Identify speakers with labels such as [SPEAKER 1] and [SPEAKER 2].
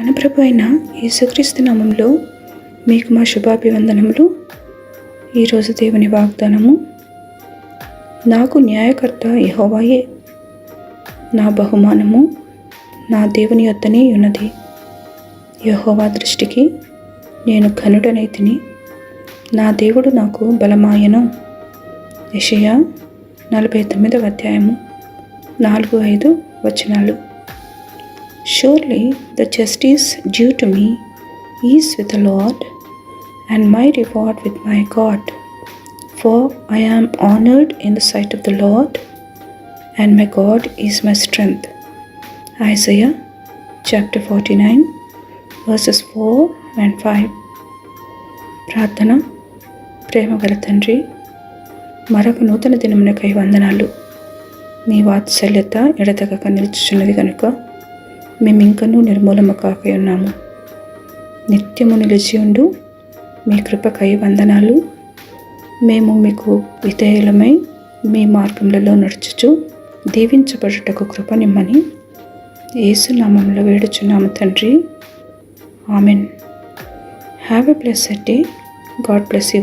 [SPEAKER 1] మన ప్రభు అయిన యేసుక్రీస్తు నామములో మీకు మా శుభాభివందనములు. ఈరోజు దేవుని వాగ్దానము, నాకు న్యాయకర్త యెహోవాయే, నా బహుమానము నా దేవుని యొద్దనే ఉన్నది. యెహోవా దృష్టికి నేను ఘనుడనైతిని, నా దేవుడు నాకు బలమాయెను. యెషయా 49వ అధ్యాయము 4-5 వచనాలు. Surely the justice due to me is with the Lord, and my reward with my God. For I am honored in the sight of the Lord, and my God is my strength. Isaiah chapter 49 verses 4 and 5. ప్రార్థన. ప్రేమగల తండ్రి, మరొక నూతన దినమునకై వందనాలు. మీ వాత్సల్యత ఎడతెగక నిలుచుచున్నది కనుక మేమింకనూ నిర్మూలము కాకై ఉన్నాము. నిత్యము నిలిచి ఉండు మీ కృపకై వందనాలు. మేము మీకు విధేయులమై మీ మార్గములలో నడుచుచు దీవించబడుటకు కృప నిమ్మని యేసు నామములో వేడుచున్నాము తండ్రి. Amen. Have a blessed day. God bless you.